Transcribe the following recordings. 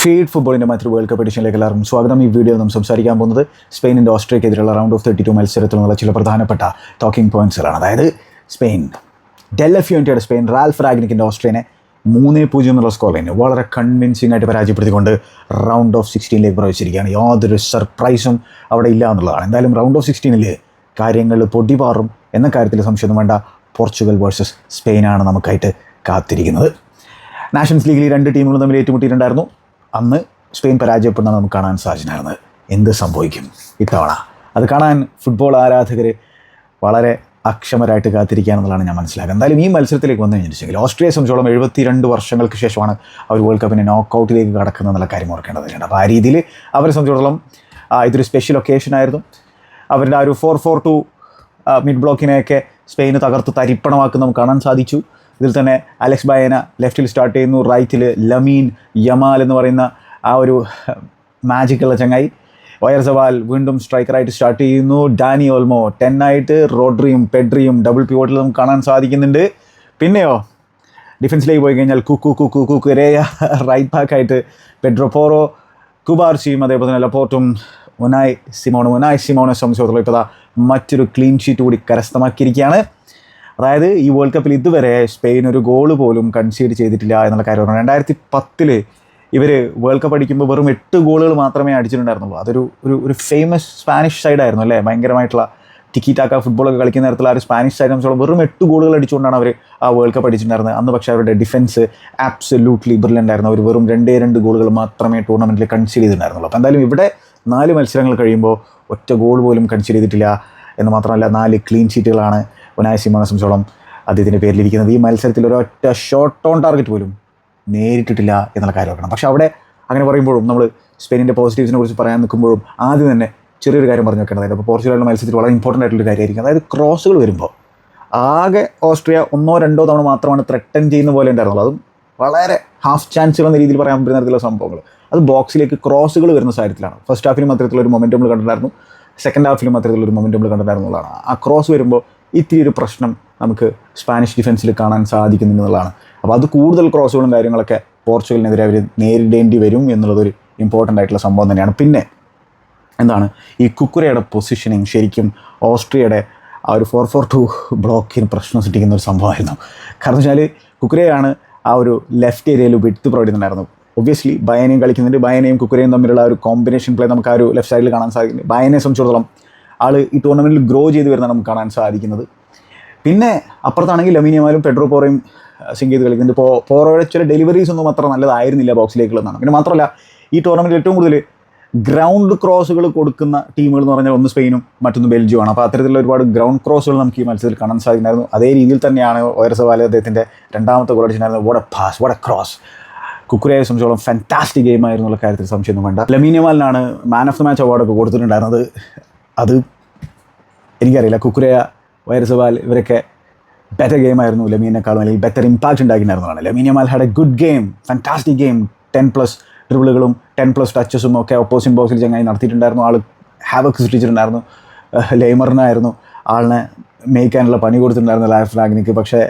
Feed ഫുട്ബോളിൻ്റെ മറ്റൊരു world cup എഡിഷനിലേക്ക് എല്ലാവർക്കും സ്വാഗതം. ഈ വീഡിയോ നാം സംസാരിക്കാൻ പോകുന്നത് സ്പെയിനിൻ്റെ ഓസ്ട്രിയക്കെതിരെയുള്ള റൗണ്ട് ഓഫ് 32 മത്സരത്തിൽ നിന്നുള്ള ചില പ്രധാനപ്പെട്ട ടോക്കിംഗ് പോയിന്റ്സുകളാണ്. അതായത് സ്പെയിൻ ഡെല്ലഫ്യൂൻറ്റയുടെ സ്പെയിൻ റാൽഫ് റാഗ്നിക്കിൻ്റെ ഓസ്ട്രിയനെ 3-0 എന്നുള്ള സ്കോർ ലൈന് വളരെ കൺവിൻസിംഗ് ആയിട്ട് പരാജയപ്പെടുത്തിക്കൊണ്ട് റൗണ്ട് ഓഫ് 16 പ്രവേശിച്ചിരിക്കുകയാണ്. യാതൊരു സർപ്രൈസും അവിടെ ഇല്ല എന്നുള്ളതാണ്. എന്തായാലും റൗണ്ട് ഓഫ് 16 കാര്യങ്ങൾ പൊടിപാറും എന്ന കാര്യത്തിൽ സംശയമൊന്നും വേണ്ട. പോർച്ചുഗൽ വേഴ്സസ് സ്പെയിനാണ് നമുക്കായിട്ട് കാത്തിരിക്കുന്നത്. നാഷൻസ് ലീഗിൽ 2 ടീമുകളും തമ്മിൽ ഏറ്റുമുട്ടിയിട്ടുണ്ടായിരുന്നു. അന്ന് സ്പെയിൻ പരാജയപ്പെടുന്നത് നമുക്ക് കാണാൻ സാധിച്ചിട്ടുണ്ടായിരുന്നത്. എന്ത് സംഭവിക്കും ഇത്തവണ? അത് കാണാൻ ഫുട്ബോൾ ആരാധകർ വളരെ അക്ഷമരായിട്ട് കാത്തിരിക്കുകയാണെന്നുള്ളതാണ് ഞാൻ മനസ്സിലാക്കുക. എന്തായാലും ഈ മത്സരത്തിലേക്ക് വന്നു കഴിഞ്ഞിട്ടുണ്ടെങ്കിൽ ഓസ്ട്രിയയെ സംബന്ധിച്ചോളം 72 വർഷങ്ങൾക്ക് ശേഷമാണ് അവർ വേൾഡ് കപ്പിൻ്റെ നോക്കൗട്ടിലേക്ക് കടക്കുന്നത് എന്നുള്ള കാര്യം ഓർക്കേണ്ടതുണ്ട്. അപ്പോൾ ആ രീതിയിൽ അവരെ സംബന്ധിച്ചിടത്തോളം ഇതൊരു സ്പെഷ്യൽ ഒക്കേഷൻ ആയിരുന്നു. അവരുടെ ആ ഒരു 4-4-2 മിഡ് ബ്ലോക്കിനെയൊക്കെ സ്പെയിന് തകർത്ത് തരിപ്പണമാക്കുന്ന നമുക്ക് കാണാൻ സാധിച്ചു. ഇതിൽ തന്നെ അലക്സ് ബയേന ലെഫ്റ്റിൽ സ്റ്റാർട്ട് ചെയ്യുന്നു, റൈറ്റിൽ ലമീൻ യമാൽ എന്ന് പറയുന്ന ആ ഒരു മാജിക്കുള്ള ചങ്ങായി. ഒയർസവാൽ വീണ്ടും സ്ട്രൈക്കറായിട്ട് സ്റ്റാർട്ട് ചെയ്യുന്നു. ഡാനി ഓൾമോ 10 റോഡ്രിയും പെഡ്രിയും ഡബിൾ പിവോട്ടിൽ നമുക്ക് കാണാൻ സാധിക്കുന്നുണ്ട്. പിന്നെയോ ഡിഫൻസിലേക്ക് പോയി കഴിഞ്ഞാൽ കുക്കുരേയ റൈറ്റ് ബാക്കായിട്ട് പെഡ്രോ പോറോ, കുബാർച്ചിയും അതേപോലെ തന്നെ ലപ്പോർട്ടും ഉനായ് സിമോണെ സംബന്ധിച്ചിടത്തോളം ഇപ്പോൾ മറ്റൊരു ക്ലീൻ ഷീറ്റ് കൂടി കരസ്ഥമാക്കിയിരിക്കുകയാണ്. അതായത് ഈ വേൾഡ് കപ്പിൽ ഇതുവരെ സ്പെയിൻ ഒരു ഗോൾ പോലും കൺസീഡ് ചെയ്തിട്ടില്ല എന്നുള്ള കാര്യമാണ്. 2010 ഇവർ വേൾഡ് കപ്പ് അടിക്കുമ്പോൾ വെറും 8 ഗോളുകൾ മാത്രമേ അടിച്ചിട്ടുണ്ടായിരുന്നുള്ളൂ. അതൊരു ഒരു ഫേമസ് സ്പാനിഷ് സൈഡായിരുന്നു അല്ലേ, ഭയങ്കരമായിട്ടുള്ള ടിക്കി ടാക്ക ഫുട്ബോളൊക്കെ കളിക്കുന്ന തരത്തിലുള്ള ആ ഒരു സ്പാനിഷ് സൈഡ് സംബന്ധിച്ചോളം വെറും 8 ഗോളുകൾ അടിച്ചുകൊണ്ടാണ് അവർ ആ വേൾഡ് കപ്പ് അടിച്ചിട്ടുണ്ടായിരുന്നത്. അന്ന് പക്ഷേ അവരുടെ ഡിഫൻസ് ആബ്സല്യൂട്ട്ലി ബ്രില്യൻ്റ് ആയിരുന്നു. അവർ വെറും 2 ഗോളുകൾ മാത്രമേ ടൂർണമെൻറ്റിൽ കൺസീഡ് ചെയ്തിട്ടുണ്ടായിരുന്നുള്ളൂ. അപ്പോൾ എന്തായാലും ഇവിടെ 4 മത്സരങ്ങൾ കഴിയുമ്പോൾ ഒറ്റ ഗോൾ പോലും കൺസീഡ് ചെയ്തിട്ടില്ല എന്ന് മാത്രമല്ല 4 ക്ലീൻ ഷീറ്റുകളാണ് ഉനായ് സിമോണെ സംബന്ധിച്ചോളം അദ്ദേഹത്തിൻ്റെ പേരിലിരിക്കുന്നത്. ഈ മത്സരത്തിൽ ഒരൊറ്റ ഷോട്ട് ഓൺ ടാർഗറ്റ് പോലും നേരിട്ടിട്ടില്ല എന്നുള്ള കാര്യം ഓർക്കണം. പക്ഷേ അവിടെ അങ്ങനെ പറയുമ്പോഴും നമ്മൾ സ്പെയിനിൻ്റെ പോസിറ്റീവ്സിനെ കുറിച്ച് പറയാൻ നിൽക്കുമ്പോഴും ആദ്യം തന്നെ ചെറിയൊരു കാര്യം പറഞ്ഞു വെക്കേണ്ടതായിട്ട് അപ്പോൾ പോർച്ചുഗലിൻ്റെ മത്സരത്തിൽ വളരെ ഇമ്പോർട്ടൻ്റ് ആയിട്ടുള്ളൊരു കാര്യമായിരിക്കും. അതായത് ക്രോസുകൾ വരുമ്പോൾ ആകെ ഓസ്ട്രിയ 1-2 തവണ മാത്രമാണ് ത്രെട്ടൻ ചെയ്യുന്ന പോലെ ഉണ്ടായിരുന്നുള്ളൂ. അതും വളരെ ഹാഫ് ചാൻസുകൾ എന്ന രീതിയിൽ പറയാൻ പറ്റുന്ന തരത്തിലുള്ള സംഭവങ്ങൾ. അത് ബോക്സിലേക്ക് ക്രോസുകൾ വരുന്ന സാഹചര്യത്തിലാണ്. ഫസ്റ്റ് ഹാഫിലും അത്തരത്തിലൊരു മൊമെൻറ്റം നമ്മൾ കണ്ടിട്ടുണ്ടായിരുന്നു, സെക്കൻഡ് ഹാഫിലും അത്തരത്തിലൊരു മൊമെൻറ്റം നമ്മൾ കണ്ടിട്ടുണ്ടായിരുന്നുള്ളതാണ്. ആ ക്രോസ് വരുമ്പോൾ ഇത്തിരി ഒരു പ്രശ്നം നമുക്ക് സ്പാനിഷ് ഡിഫൻസിൽ കാണാൻ സാധിക്കുന്നുള്ളതാണ്. അപ്പോൾ അത് കൂടുതൽ ക്രോസുകളും കാര്യങ്ങളൊക്കെ പോർച്ചുഗലിനെതിരെ അവർ നേരിടേണ്ടി വരും എന്നുള്ളതൊരു ഇമ്പോർട്ടൻ്റ് ആയിട്ടുള്ള സംഭവം തന്നെയാണ്. പിന്നെ എന്താണ് ഈ കുക്കുരയുടെ പൊസിഷനിങ് ശരിക്കും ഓസ്ട്രിയയുടെ ആ ഒരു 4-4-2 ബ്ലോക്കിന് പ്രശ്നം സൃഷ്ടിക്കുന്ന ഒരു സംഭവമായിരുന്നു. കാരണം വെച്ചാൽ കുക്കുരയാണ് ആ ഒരു ലെഫ്റ്റ് ഏരിയയിൽ വിട്ട് പ്രൊവൈഡ് ചെയ്യുന്നുണ്ടായിരുന്നു. ഒബ്വിയസ്ലി ബയനയും കളിക്കുന്നുണ്ട്. ബയനയും കുക്കുരയും തമ്മിലുള്ള ഒരു കോമ്പിനേഷൻ പ്ലേ നമുക്ക് ആ ഒരു ലെഫ്റ്റ് സൈഡിൽ കാണാൻ സാധിക്കുന്നുണ്ട്. ബയനെ സംബന്ധിച്ചിടത്തോളം ആൾ ഈ ടൂർണമെൻറ്റിൽ ഗ്രോ ചെയ്ത് വരുന്നതാണ് നമുക്ക് കാണാൻ സാധിക്കുന്നത്. പിന്നെ അപ്പുറത്താണെങ്കിൽ ലമീൻ യമാലും പെഡ്രോ പോറോയും സിങ്ക് ചെയ്ത് കളിക്കുന്നുണ്ട്. ഇപ്പോൾ പോറോയുടെ ചില ഡെലിവറീസ് ഒന്നും അത്ര നല്ലതായിരുന്നില്ല ബോക്സിലേക്കുള്ളതാണ്. പിന്നെ മാത്രമല്ല ഈ ടൂർണമെൻറ്റിൽ ഏറ്റവും കൂടുതൽ ഗ്രൗണ്ട് ക്രോസുകൾ കൊടുക്കുന്ന ടീമുകൾ എന്ന് പറഞ്ഞാൽ ഒന്ന് സ്പെയിനും മറ്റൊന്ന് ബെൽജിയമാണ്. അപ്പോൾ അത്തരത്തിലുള്ള ഒരുപാട് ഗ്രൗണ്ട് ക്രോസുകൾ നമുക്ക് ഈ മത്സരത്തിൽ കാണാൻ സാധിക്കുമായിരുന്നു. അതേ രീതിയിൽ തന്നെയാണ് ഒയർസവാൽ അദ്ദേഹത്തിൻ്റെ 2ാമത്തെ ഗോൾ അടിച്ചിട്ടുണ്ടായിരുന്നത്. What a pass, what a cross. കുക്കുരയെ സംബന്ധിച്ചോളം ഫാന്റാസ്റ്റിക് ഗെയിം ആയിരുന്നു എന്നുള്ള കാര്യത്തിൽ സംശയമൊന്നും വേണ്ട. ലമീൻ യമാലിനാണ് മാൻ ഓഫ് ദ മാച്ച് അവാർഡൊക്കെ കൊടുത്തിട്ടുണ്ടായിരുന്നത്. അത് എനിക്കറിയില്ല, കുക്കുരയ ഒയർസവാൽ ഇവരൊക്കെ ബെറ്റർ ഗെയിമായിരുന്നു ലമീനേക്കാളും, അല്ലെങ്കിൽ ബെറ്റർ ഇമ്പാക്റ്റ് ഉണ്ടാക്കിയിട്ടുണ്ടായിരുന്നതാണ്. Lamine Yamal had a good game, fantastic game. 10+ ഡ്രിബിളുകളും 10+ ടച്ചസും ഒക്കെ ഓപ്പോസിറ്റ് ബോക്സിൽ ചങ്ങായി നടത്തിയിട്ടുണ്ടായിരുന്നു. ആൾ ഹാവക്ക് സൃഷ്ടിച്ചിട്ടുണ്ടായിരുന്നു. ലെയ്മറിനായിരുന്നു ആളിനെ മേയ്ക്കാനുള്ള പണി കൊടുത്തിട്ടുണ്ടായിരുന്നു റാൽഫ് റാഗ്നിക്ക്. പക്ഷേ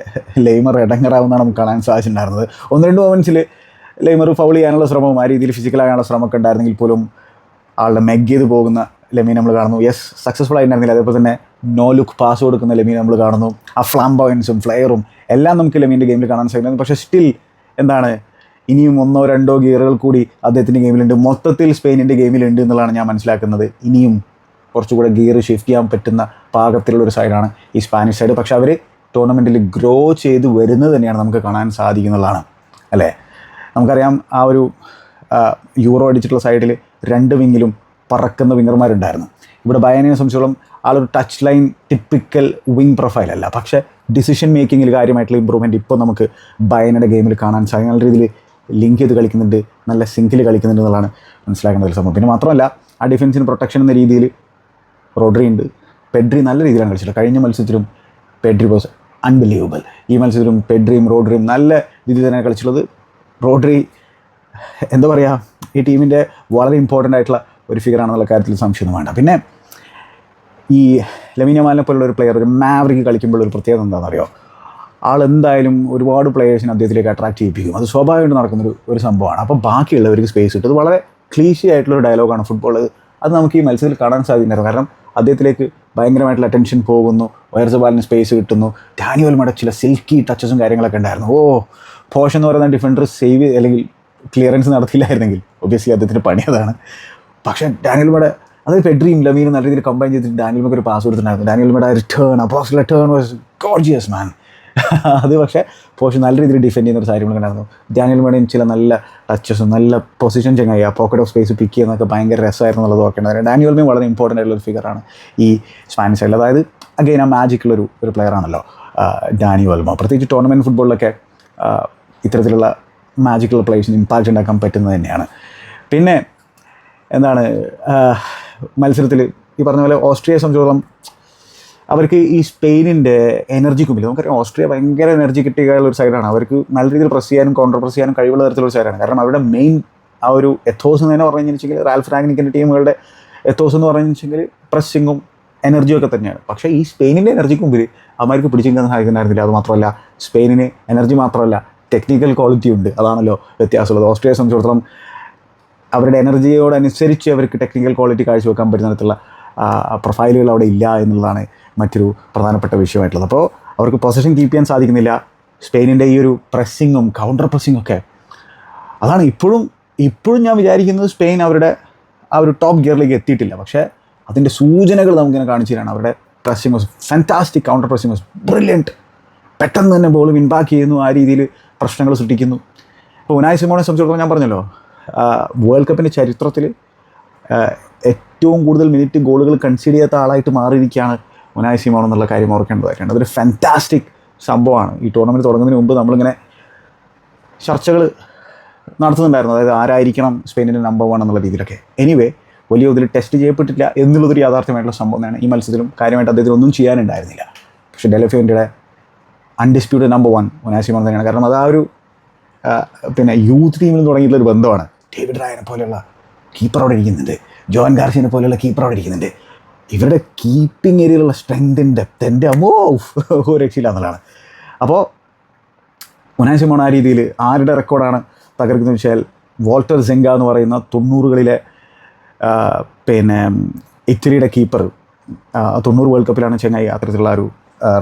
ലെയ്മർ ഇടങ്ങറാവുന്നതാണ് നമുക്ക് കാണാൻ സാധിച്ചിട്ടുണ്ടായിരുന്നത്. 1-2 മൊമെൻറ്റ്സിൽ ലെയ്മർ ഫൗൾ ചെയ്യാനുള്ള ശ്രമവും ആ രീതിയിൽ ഫിസിക്കലാകാനുള്ള ശ്രമമൊക്കെ ഉണ്ടായിരുന്നെങ്കിൽ പോലും ആളുടെ മെഗ് ചെയ്ത് പോകുന്ന ലമീൻ നമ്മൾ കാണുന്നു. യെസ്, സക്സസ്ഫുൾ ആയിട്ടുണ്ടായിരുന്നില്ല. അതേപോലെ തന്നെ നോ ലുക്ക് പാസ് കൊടുക്കുന്ന ലമീൻ നമ്മൾ കാണുന്നു. ആ ഫ്ലാംബോയൻസും ഫ്ലെയറും എല്ലാം നമുക്ക് ലമീൻ്റെ ഗെയിമിൽ കാണാൻ സാധിക്കുന്നു. പക്ഷേ സ്റ്റിൽ എന്താണ്, ഇനിയും 1-2 ഗിയറുകൾ കൂടി അദ്ദേഹത്തിൻ്റെ ഗെയിമിലുണ്ട്, മൊത്തത്തിൽ സ്പെയിനിൻ്റെ ഗെയിമിലുണ്ട് എന്നുള്ളതാണ് ഞാൻ മനസ്സിലാക്കുന്നത്. ഇനിയും കുറച്ചുകൂടെ ഗിയർ ഷിഫ്റ്റ് ചെയ്യാൻ പറ്റുന്ന പാകത്തിലുള്ളൊരു സൈഡാണ് ഈ സ്പാനിഷ് സൈഡ്. പക്ഷേ അവർ ടൂർണമെൻറ്റിൽ ഗ്രോ ചെയ്ത് വരുന്നത് തന്നെയാണ് നമുക്ക് കാണാൻ സാധിക്കുന്നതാണ് അല്ലേ. നമുക്കറിയാം ആ ഒരു യൂറോ അടിച്ചിട്ടുള്ള സൈഡിൽ 2 വിങ്ങിലും പറക്കുന്ന വിങ്ങർമാരുണ്ടായിരുന്നു. ഇവിടെ ബയനെ സംബന്ധിച്ചോളം ആളൊരു ടച്ച് ലൈൻ ടിപ്പിക്കൽ വിങ് പ്രൊഫൈലല്ല, പക്ഷേ ഡിസിഷൻ മേക്കിങ്ങിൽ കാര്യമായിട്ടുള്ള ഇമ്പ്രൂവ്മെൻറ്റ് ഇപ്പോൾ നമുക്ക് ബയനയുടെ ഗെയിമിൽ കാണാൻ സാധിക്കും. നല്ല രീതിയിൽ ലിങ്ക് ചെയ്ത് കളിക്കുന്നുണ്ട്, നല്ല സിങ്കിൽ കളിക്കുന്നുണ്ട് എന്നുള്ളതാണ് മനസ്സിലാക്കേണ്ട ഒരു സംഭവം. പിന്നെ മാത്രമല്ല ആ ഡിഫൻസിന് പ്രൊട്ടക്ഷൻ എന്ന രീതിയിൽ റോഡ്രി ഉണ്ട്. പെഡ്രി നല്ല രീതിയിലാണ് കളിച്ചത്. കഴിഞ്ഞ മത്സരത്തിലും പെഡ്രി വാസ് അൺബിലീവബിൾ. ഈ മത്സരത്തിലും പെഡ്രിയും റോഡ്രിയും നല്ല രീതിയിൽ തന്നെയാണ് കളിച്ചിട്ടുള്ളത്. റോഡ്രി എന്താ പറയുക, ഈ ടീമിൻ്റെ വളരെ ഇമ്പോർട്ടൻ്റ് ആയിട്ടുള്ള ഒരു ഫിഗറാണെന്നുള്ള കാര്യത്തിൽ സംശയമൊന്നും വേണ്ട. പിന്നെ ഈ ലമീൻ യമാലിനെ പോലുള്ള ഒരു പ്ലെയർ ഒരു മാവറിക്ക് കളിക്കുമ്പോൾ ഒരു പ്രത്യേകത എന്താണെന്നറിയോ, ആളെന്തായാലും ഒരുപാട് പ്ലെയേഴ്സിനെ അദ്ദേഹത്തിലേക്ക് അട്രാക്ട് ചെയ്യിപ്പിക്കും. അത് സ്വാഭാവികമായിട്ട് നടക്കുന്നൊരു സംഭവമാണ്. അപ്പോൾ ബാക്കിയുള്ളവർക്ക് സ്പേസ് കിട്ടും. അത് വളരെ ക്ലീശി ആയിട്ടുള്ളൊരു ഡയലോഗാണ് ഫുട്ബോൾ. അത് നമുക്ക് ഈ മത്സരത്തിൽ കാണാൻ സാധിക്കുന്നില്ല. കാരണം അദ്ദേഹത്തിലേക്ക് ഭയങ്കരമായിട്ടുള്ള അറ്റൻഷൻ പോകുന്നു, ഓയർസബാലിന് സ്പേസ് കിട്ടുന്നു. ഡാനിയൽ ഓൾമോയുടെ ചില സിൽക്കി ടച്ചസും കാര്യങ്ങളൊക്കെ ഉണ്ടായിരുന്നു. പോഷ് എന്ന് പറയുന്ന ഡിഫൻഡർ സേവ് അല്ലെങ്കിൽ ക്ലിയറൻസ് നടത്തിയില്ലായിരുന്നെങ്കിൽ ഒബ്വിയസ്ലി അദ്ദേഹത്തിൻ്റെ പണി അതാണ്. പക്ഷേ ഡാനിയൽ ഓൾമോയുടെ അതായത് പെഡ്രിയും ലമീനും നല്ല രീതിയിൽ കമ്പൈൻ ചെയ്തിട്ട് ഡാനിയൽ ഓൾമോയ്ക്ക് ഒരു പാസ് കൊടുത്തിട്ടുണ്ടായിരുന്നു. ഡാനിയൽ ഓൾമോയുടെ റിട്ടേൺ അപ്രോക്സിലെ റിട്ടേൺ വാസ് ഗോർജിയസ് മാൻ. അത് പക്ഷേ പോഷ് നല്ല രീതിയിൽ ഡിഫെൻഡ് ചെയ്യുന്ന ഒരു കാര്യങ്ങളൊക്കെ ഉണ്ടായിരുന്നു. ഡാനിയൽ ഓൾമോയുടെയും ചില നല്ല ടച്ചസും നല്ല പൊസിഷൻ ചങ്ങായി ആ പോക്കറ്റ് ഓഫ് സ്പേസ് പിക്ക് ചെയ്യുന്നതൊക്കെ ഭയങ്കര രസമായിരുന്നു എന്നുള്ളത് ഓർക്കേണ്ടത്. ഡാനിയൽ ഓൾമോയും വളരെ ഇമ്പോർട്ടൻ്റ് ആയിട്ടുള്ള ഒരു ഫിഗറാണ് ഈ സ്പാനിഷ് സൈഡിൽ. അതായത് അഗെയിൻ ആ മാജിക്കുള്ളൊരു പ്ലെയർ ആണല്ലോ ഡാനിയൽ ഓൾമോ. പ്രത്യേകിച്ച് ടൂർണമെൻറ്റ് ഫുട്ബോളിലൊക്കെ ഇത്തരത്തിലുള്ള മാജിക്കുള്ള പ്ലേയേഴ്സിന് ഇമ്പാക്റ്റ് ഉണ്ടാക്കാൻ പറ്റുന്നത് തന്നെയാണ്. പിന്നെ എന്താണ് മത്സരത്തിൽ ഈ പറഞ്ഞ പോലെ ഓസ്ട്രിയയെ സംബന്ധിച്ചോളം അവർക്ക് ഈ സ്പെയിനിൻ്റെ എനർജിക്ക് മുമ്പിൽ നമുക്കറിയാം ഓസ്ട്രിയ ഭയങ്കര എനർജി കിട്ടിയുള്ള ഒരു സൈഡാണ്. അവർക്ക് നല്ല രീതിയിൽ പ്രസ് ചെയ്യാനും കൗണ്ടർ പ്രസ് ചെയ്യാനും കഴിവുള്ള തരത്തിലുള്ള സൈഡാണ്. കാരണം അവരുടെ മെയിൻ ആ ഒരു എത്തോസ് എന്ന് തന്നെ പറഞ്ഞു വെച്ചെങ്കിൽ റാൽഫ് റാഗ്നിക്കിൻ്റെ ടീമുകളുടെ എത്തോസ് എന്ന് പറഞ്ഞു വെച്ചെങ്കിൽ പ്രസ്സിങ്ങും എനർജിയും ഒക്കെ തന്നെയാണ്. പക്ഷേ ഈ സ്പെയിനിൻ്റെ എനർജിക്ക് മുമ്പിൽ അവർക്ക് പിടിച്ചിരിക്കാൻ സാധിക്കുന്നുണ്ടായിരുന്നില്ല. അതുമാത്രമല്ല സ്പെയിനിന് എനർജി മാത്രമല്ല ടെക്നിക്കൽ ക്വാളിറ്റി ഉണ്ട്. അതാണല്ലോ വ്യത്യാസമുള്ളത്. ഓസ്ട്രിയയെ സംബന്ധിച്ചിടത്തോളം അവരുടെ എനർജിയോടനുസരിച്ച് അവർക്ക് ടെക്നിക്കൽ ക്വാളിറ്റി കാഴ്ചവെക്കാൻ പറ്റുന്ന തരത്തിലുള്ള പ്രൊഫൈലുകൾ അവിടെ ഇല്ല എന്നുള്ളതാണ് മറ്റൊരു പ്രധാനപ്പെട്ട വിഷയമായിട്ടുള്ളത്. അപ്പോൾ അവർക്ക് പൊസിഷൻ കീപ്പ് ചെയ്യാൻ സാധിക്കുന്നില്ല. സ്പെയിനിൻ്റെ ഈ ഒരു പ്രസ്സിങ്ങും കൗണ്ടർ പ്രസ്സിങ്ങും ഒക്കെ അതാണ് ഇപ്പോഴും ഞാൻ വിചാരിക്കുന്നത് സ്പെയിൻ അവരുടെ ആ ഒരു ടോപ്പ് ഗിയറിലേക്ക് എത്തിയിട്ടില്ല. പക്ഷേ അതിൻ്റെ സൂചനകൾ നമുക്കിങ്ങനെ കാണിച്ചു തരാണ്. അവരുടെ pressing was fantastic, counter pressing was brilliant. പെട്ടെന്ന് തന്നെ ബോൾ വിൻബാക്ക് ചെയ്യുന്നു, ആ രീതിയിൽ പ്രശ്നങ്ങൾ സൃഷ്ടിക്കുന്നു. ഇപ്പോൾ ഉനായ് സിമോണെ സംബന്ധിച്ചിടത്തോളം ഞാൻ പറഞ്ഞല്ലോ വേൾഡ് കപ്പിൻ്റെ ചരിത്രത്തിൽ ഏറ്റവും കൂടുതൽ മിനിറ്റ് ഗോളുകൾ കൺസിഡർ ചെയ്യാത്ത ആളായിട്ട് മാറിയിരിക്കുകയാണ് ഉനായ് സിമോൺ എന്നുള്ള കാര്യം ഓർക്കേണ്ടതായിട്ടുണ്ട്. അതൊരു ഫാന്റാസ്റ്റിക് സംഭവമാണ്. ഈ ടൂർണമെൻറ്റ് തുടങ്ങുന്നതിന് മുമ്പ് നമ്മളിങ്ങനെ ചർച്ചകൾ നടത്തുന്നുണ്ടായിരുന്നു. അതായത് ആരായിരിക്കണം സ്പെയിനിൻ്റെ നമ്പർ 1 എന്നുള്ള രീതിയിലൊക്കെ. എനിവേ വലിയ ഇതിൽ ടെസ്റ്റ് ചെയ്യപ്പെട്ടില്ല എന്നുള്ളതൊരു യാഥാർത്ഥ്യമായിട്ടുള്ള സംഭവം തന്നെയാണ്. ഈ മത്സരത്തിലും കാര്യമായിട്ട് അദ്ദേഹത്തിന് ഒന്നും ചെയ്യാനുണ്ടായിരുന്നില്ല. പക്ഷേ ഡെലഫിയൻ്റെയുടെ അൺഡിസ്പ്യൂട്ടഡ് നമ്പർ 1 ഉനായ് സിമോൺ തന്നെയാണ്. കാരണം അത് ആ ഒരു പിന്നെ യൂത്ത് ടീമിൽ തുടങ്ങിയിട്ടുള്ളൊരു ബന്ധമാണ്. ഡേവിഡ് റായനെ പോലെയുള്ള കീപ്പർ അവിടെ ഇരിക്കുന്നുണ്ട്, ജോൻ ഗാർസിയനെ പോലെയുള്ള കീപ്പർ അവിടെ ഇരിക്കുന്നുണ്ട്. ഇവരുടെ കീപ്പിംഗ് ഏരിയയിലുള്ള സ്ട്രെങ്തിൻ്റെ ഡെപ്ത് ഒരു രക്ഷയില്ല എന്നുള്ളതാണ്. അപ്പോൾ ഉനായ് സിമോൺ ആ രീതിയിൽ ആരുടെ റെക്കോർഡാണ് തകർക്കുന്നത് വെച്ചാൽ വോൾട്ടർ സെങ്ക എന്ന് പറയുന്ന 90കളിലെ പിന്നെ ഇറ്റലിയുടെ കീപ്പർ 90 വേൾഡ് കപ്പിലാണ് ചെങ്ങായി അത്തരത്തിലുള്ള ഒരു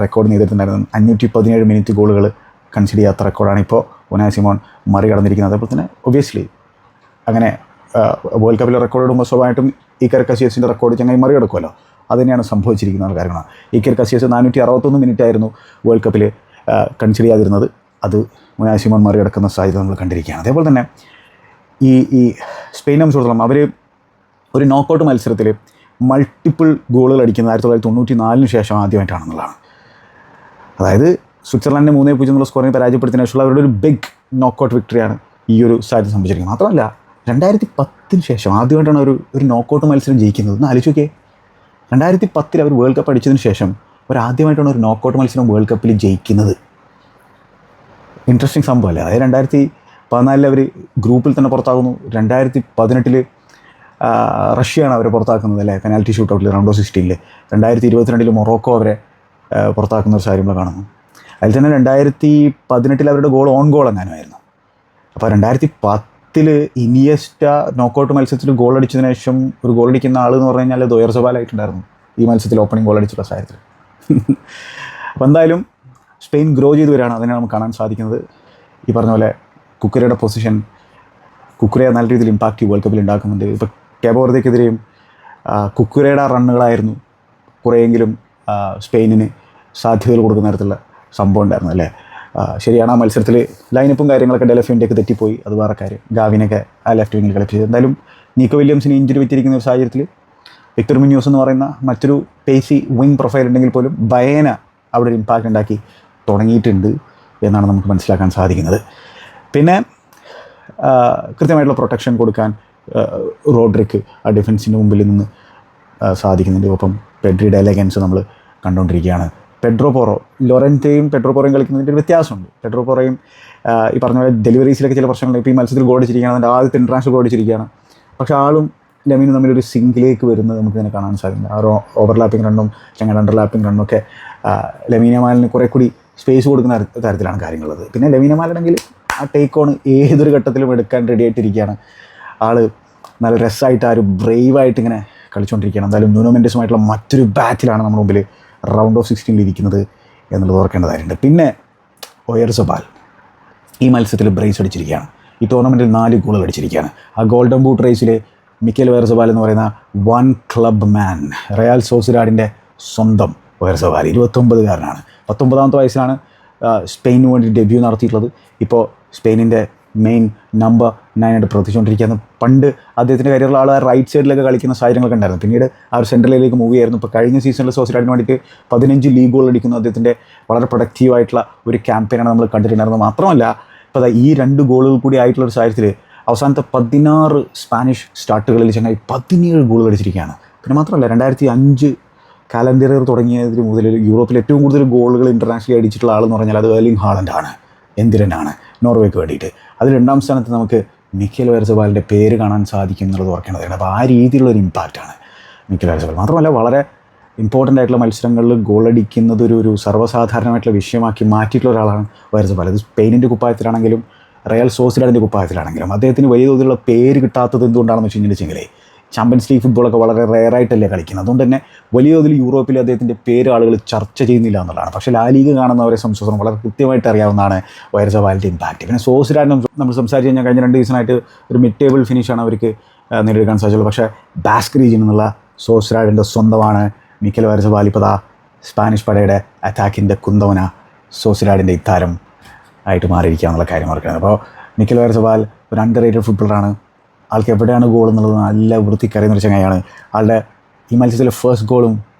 റെക്കോർഡ് ചെയ്തിട്ടുണ്ടായിരുന്നത്. 517 മിനിറ്റ് ഗോളുകൾ കൺസിഡർ ചെയ്യാത്ത റെക്കോർഡാണ് ഇപ്പോൾ ഉനായ് സിമോൺ മറികടന്നിരിക്കുന്നത്. അതുപോലെ തന്നെ ഒബ്വിയസ്ലി അങ്ങനെ വേൾഡ് കപ്പിലെ റെക്കോർഡ് ഇടുമ്പോൾ സ്വാഭാവികമായിട്ടും ഈക്കർ കസിയസിൻ്റെ റെക്കോർഡ് ചങ്ങായി മറികടക്കുമല്ലോ. അത് തന്നെയാണ് സംഭവിച്ചിരിക്കുന്ന കാര്യങ്ങളാണ്. ഈക്കർ കസിയസ് 461 മിനിറ്റ് ആയിരുന്നു വേൾഡ് കപ്പിൽ കൺസിഡർ ചെയ്യാതിരുന്നത്. അത് ഉനായ് സിമോൺ മറികടക്കുന്ന സാധ്യത നമ്മൾ കണ്ടിരിക്കുകയാണ്. അതേപോലെ തന്നെ ഈ സ്പെയിനെ സംബന്ധിച്ചിടത്തോളം അവർ ഒരു നോക്കൗട്ട് മത്സരത്തിൽ മൾട്ടിപ്പിൾ ഗോളുകൾ അടിക്കുന്നത് 1994 ശേഷം ആദ്യമായിട്ടാണെന്നുള്ളതാണ്. അതായത് സ്വിറ്റ്സർലൻഡിനെ 3-0 എന്നുള്ള സ്കോറിനെ പരാജയപ്പെടുത്തിയതിനു ശേഷമുള്ള അവരുടെ ഒരു ബിഗ് നോക്കൗട്ട് വിക്ടറിയാണ് ഈ ഒരു സാധ്യത സംഭവിച്ചിരിക്കുന്നത്. മാത്രമല്ല 2010 ശേഷം ആദ്യമായിട്ടാണ് ഒരു നോക്കൗട്ട് മത്സരം ജയിക്കുന്നത്. ഒന്ന് ആലോചിച്ച് നോക്കിയേ. 2010 അവർ വേൾഡ് കപ്പ് അടിച്ചതിന് ശേഷം ആദ്യമായിട്ടാണ് ഒരു നോക്കൗട്ട് മത്സരം വേൾഡ് കപ്പിൽ ജയിക്കുന്നത്. ഇൻട്രസ്റ്റിംഗ് സംഭവമല്ലേ. അതായത് 2014 അവർ ഗ്രൂപ്പിൽ തന്നെ പുറത്താകുന്നു. 2018 റഷ്യയാണ് അവരെ പുറത്താക്കുന്നത് അല്ലേ, പെനാൽറ്റി ഷൂട്ടൗട്ടിൽ റൗണ്ട് ഓഫ് 16. 2022 മൊറോക്കോ അവരെ പുറത്താക്കുന്ന ഒരു കാര്യങ്ങൾ കാണുന്നു. അതിൽ തന്നെ 2018 അവരുടെ ഗോൾ ഓൺ ഗോൾ എങ്ങാനുമായിരുന്നു. അപ്പോൾ 2010 ഇനിയസ്റ്റ നോക്കൗട്ട് മത്സരത്തിൽ ഗോൾ അടിച്ചതിന് ശേഷം ഒരു ഗോൾ അടിക്കുന്ന ആൾ എന്ന് പറഞ്ഞു കഴിഞ്ഞാൽ ദോയർസബാലായിട്ടുണ്ടായിരുന്നു ഈ മത്സരത്തിൽ ഓപ്പണിംഗ് ഗോൾ അടിച്ചിട്ടുള്ള സാഹചര്യത്തിൽ. അപ്പോൾ എന്തായാലും സ്പെയിൻ ഗ്രോ ചെയ്ത് വരികയാണ്. അതിനാണ് നമുക്ക് കാണാൻ സാധിക്കുന്നത്. ഈ പറഞ്ഞ പോലെ കുക്കരയുടെ പൊസിഷൻ കുക്കുരയെ നല്ല രീതിയിൽ ഇമ്പാക്റ്റ് വേൾഡ് കപ്പിൽ ഉണ്ടാക്കുന്നുണ്ട്. ഇപ്പോൾ കേബോ വെർദെക്കെതിരെയും കുക്കുരയുടെ റണ്ണുകളായിരുന്നു കുറേയെങ്കിലും സ്പെയിനിന് സാധ്യതകൾ കൊടുക്കുന്ന തരത്തിലുള്ള സംഭവം ഉണ്ടായിരുന്നു അല്ലേ. ശരിയാണ്, ആ മത്സരത്തിൽ ലൈനപ്പും കാര്യങ്ങളൊക്കെ ഡെലഫിൻ്റെയൊക്കെ തെറ്റിപ്പോയി, അത് വേറെ കാര്യം. ഗാവിനൊക്കെ ആ ലെഫ്റ്റ് വിങ്ങിൽ കളിപ്പിച്ചത്. എന്തായാലും നീക്കോ വില്യംസിന് ഇഞ്ചുറി പറ്റിയിരിക്കുന്ന ഒരു സാഹചര്യത്തിൽ വിക്ടർ മുന്യോസ് എന്ന് പറയുന്ന മറ്റൊരു പേസി വിങ് പ്രൊഫൈൽ ഉണ്ടെങ്കിൽ പോലും ബയേന അവിടെ ഒരു ഇമ്പാക്റ്റ് ഉണ്ടാക്കി തുടങ്ങിയിട്ടുണ്ട് എന്നാണ് നമുക്ക് മനസ്സിലാക്കാൻ സാധിക്കുന്നത്. പിന്നെ കൃത്യമായിട്ടുള്ള പ്രൊട്ടക്ഷൻ കൊടുക്കാൻ റോഡ്രിക്ക് ആ ഡിഫൻസിൻ്റെ മുമ്പിൽ നിന്ന് സാധിക്കുന്നുണ്ട്. ഒപ്പം പെഡ്രിയുടെ എലഗൻസ് നമ്മൾ കണ്ടുകൊണ്ടിരിക്കുകയാണ്. പെഡ്രോ പോറോ, ലോറൻറ്റയും പെഡ്രോ പോറോയും കളിക്കുന്നതിൻ്റെ ഒരു വ്യത്യാസമുണ്ട്. പെഡ്രോ പോറോയും ഈ പറഞ്ഞ പോലെ ഡെലിവറീസിലൊക്കെ ചില പ്രശ്നങ്ങൾ. ഇപ്പോൾ ഈ മത്സരത്തിൽ ഗോൾ അടിച്ചിരിക്കുകയാണ്, അതിൻ്റെ ആദ്യത്തെ ഇൻ്റർനാഷണൽ ഗോൾ അടിച്ചിരിക്കുകയാണ്. പക്ഷേ ആളും ലെമീനും തമ്മിലൊരു സിങ്കിലേക്ക് വരുന്നത് നമുക്കിങ്ങനെ കാണാൻ സാധിക്കും. ആ ഒരു ഓവർലാപ്പിംഗ് റണ്ണും ഞങ്ങളുടെ അണ്ടർലാപ്പിംഗ് റണ്ണൊക്കെ ലെമീൻ യമാലിന് കുറേ കൂടി സ്പേസ് കൊടുക്കുന്ന തരത്തിലാണ് കാര്യങ്ങളുള്ളത്. പിന്നെ ലെമീൻ യമാലാണെങ്കിൽ ആ ടേക്ക് ഓൺ ഏതൊരു ഘട്ടത്തിലും എടുക്കാൻ റെഡി ആയിട്ടിരിക്കുകയാണ്. ആൾ നല്ല രസമായിട്ട് ആ ഒരു ബ്രേവായിട്ട് ഇങ്ങനെ കളിച്ചുകൊണ്ടിരിക്കുകയാണ്. എന്തായാലും ന്യൂനോ മെൻഡസുമായിട്ടുള്ള മറ്റൊരു ബാറ്റിലാണ് നമ്മുടെ മുമ്പിൽ റൗണ്ട് ഓഫ് 16 ഇരിക്കുന്നത് എന്നുള്ളത് ഓർക്കേണ്ടതായിട്ടുണ്ട്. പിന്നെ ഒയർസബാൽ ഈ മത്സരത്തിൽ ബ്രേസ് അടിച്ചിരിക്കുകയാണ്. ഈ ടൂർണമെൻറ്റിൽ 4 ഗോളുകൾ അടിച്ചിരിക്കുകയാണ്. ആ ഗോൾഡൻ ബൂട്ട് റേസിൽ മിക്കേൽ ഒയർസബാൽ എന്ന് പറയുന്ന വൺ ക്ലബ് മാൻ, റയൽ സോസിഡാഡിൻ്റെ സ്വന്തം ഒയർസബാൽ 29കാരനാണ്. 19ാമത്തെ വയസ്സിലാണ് സ്പെയിനു വേണ്ടി ഡെബ്യൂ നടത്തിയിട്ടുള്ളത്. ഇപ്പോൾ സ്പെയിനിൻ്റെ മെയിൻ നമ്പർ 9 ആയിട്ട് പ്രവർത്തിച്ചുകൊണ്ടിരിക്കുകയാണ്. പണ്ട് അദ്ദേഹത്തിൻ്റെ കരിയറിൽ ആൾ റൈറ്റ് സൈഡിലൊക്കെ കളിക്കുന്ന സാഹചര്യങ്ങളൊക്കെ ഉണ്ടായിരുന്നു. പിന്നീട് ആ ഒരു സെൻട്രലിലേക്ക് മൂവ് ചെയ്യായിരുന്നു. ഇപ്പോൾ കഴിഞ്ഞ സീസണിൽ സോസിഡാഡിന് വേണ്ടിയിട്ട് 15 ലീഗ് ഗോൾ അടിക്കുന്നു. അദ്ദേഹത്തിൻ്റെ വളരെ പ്രൊഡക്റ്റീവായിട്ടുള്ള ഒരു ക്യാമ്പയിനാണ് നമ്മൾ കണ്ടിട്ടുണ്ടായിരുന്നത്. മാത്രമല്ല ഇപ്പോൾ ഈ 2 ഗോളുകൾ കൂടി ആയിട്ടുള്ള ഒരു സാഹചര്യത്തിൽ അവസാനത്തെ 16 സ്പാനിഷ് സ്റ്റാർട്ടുകളിൽ ചങ്ങായി 17 ഗോളുകൾ അടിച്ചിരിക്കുകയാണ്. പിന്നെ മാത്രമല്ല 2005 കാലണ്ടർ ഇയർ തുടങ്ങിയതിന് മുതൽ യൂറോപ്പിൽ ഏറ്റവും കൂടുതൽ ഗോളുകൾ ഇൻ്റർനാഷണലി അടിച്ചിട്ടുള്ള ആളെന്ന് പറഞ്ഞാൽ അത് എർലിംഗ് ഹാളൻഡാണ്, എന്തിരനാണ്, നോർവേക്ക് വേണ്ടിയിട്ട്. അതിൽ 2ാം സ്ഥാനത്ത് നമുക്ക് മിക്കേൽ ഒയർസബാലിൻ്റെ പേര് കാണാൻ സാധിക്കും എന്നുള്ളത് ഓർക്കേണ്ടതാണ്. അപ്പോൾ ആ രീതിയിലുള്ളൊരു ഇമ്പാക്റ്റാണ് മിക്കേൽ ഒയർസബാൽ. മാത്രമല്ല വളരെ ഇമ്പോർട്ടൻ്റ് ആയിട്ടുള്ള മത്സരങ്ങളിൽ ഗോളടിക്കുന്നത് ഒരു സർവ്വസാധാരണമായിട്ടുള്ള വിഷയമാക്കി മാറ്റിയിട്ടുള്ള ഒരാളാണ് ഒയർസബാൽ. അത് സ്പെയിനിൻ്റെ കുപ്പായത്തിലാണെങ്കിലും റയൽ സോസിഡാഡിൻ്റെ കുപ്പായത്തിലാണെങ്കിലും അദ്ദേഹത്തിന് വലിയ തോതിലുള്ള പേര് കിട്ടാത്തത് എന്തുകൊണ്ടാണെന്ന് വെച്ചിട്ടുണ്ടെങ്കിൽ ചാമ്പ്യൻസ് ലീഗ് ഫുട്ബോളൊക്കെ വളരെ റെയറായിട്ടല്ലേ കളിക്കുന്നത്. അതുകൊണ്ട് തന്നെ വലിയ തോതിൽ യൂറോപ്പിൽ അദ്ദേഹത്തിൻ്റെ പേര് ആളുകൾ ചർച്ച ചെയ്യുന്നില്ല എന്നുള്ളതാണ്. പക്ഷേ ലാ ലീഗ് കാണുന്നവരെ സംബന്ധിച്ചിടത്തോളം വളരെ കൃത്യമായിട്ട് അറിയാവുന്നതാണ് ഒയർസബാലിൻ്റെ ഇമ്പാക്റ്റ്. പിന്നെ സോസിഡാഡിനെ നമ്മൾ സംസാരിച്ച് കഴിഞ്ഞാൽ കഴിഞ്ഞ 2 സീസണായിട്ട് ഒരു മിഡ് ടേബിൾ ഫിനിഷാണ് അവർക്ക് നേടിയെടുക്കാൻ സാധിച്ചുള്ളൂ. പക്ഷേ ബാസ്ക് റീജിയൻ എന്നുള്ള സോസിഡാഡിൻ്റെ സ്വന്തമാണ് മിക്കേൽ ഒയർസബാൽ. ഇപ്പോൾ സ്പാനിഷ് പടയുടെ അറ്റാക്കിൻ്റെ കുന്തവന സോസിഡാഡിൻ്റെ ഇത്താരം ആയിട്ട് മാറിയിരിക്കുക എന്നുള്ള കാര്യം ഓർക്കുന്നത്. അപ്പോൾ മിക്കേൽ ഒയർസബാൽ ഒരു അണ്ടർ റേറ്റഡ് ഫുട്ബോളറാണ്. ആൾക്ക് എവിടെയാണ് ഗോൾ എന്നുള്ളത് നല്ല വൃത്തിക്കറിയുന്നൊരു ചങ്ങായാണ്. ആളുടെ ഈ മത്സരത്തിലെ ഫസ്റ്റ് ഗോളും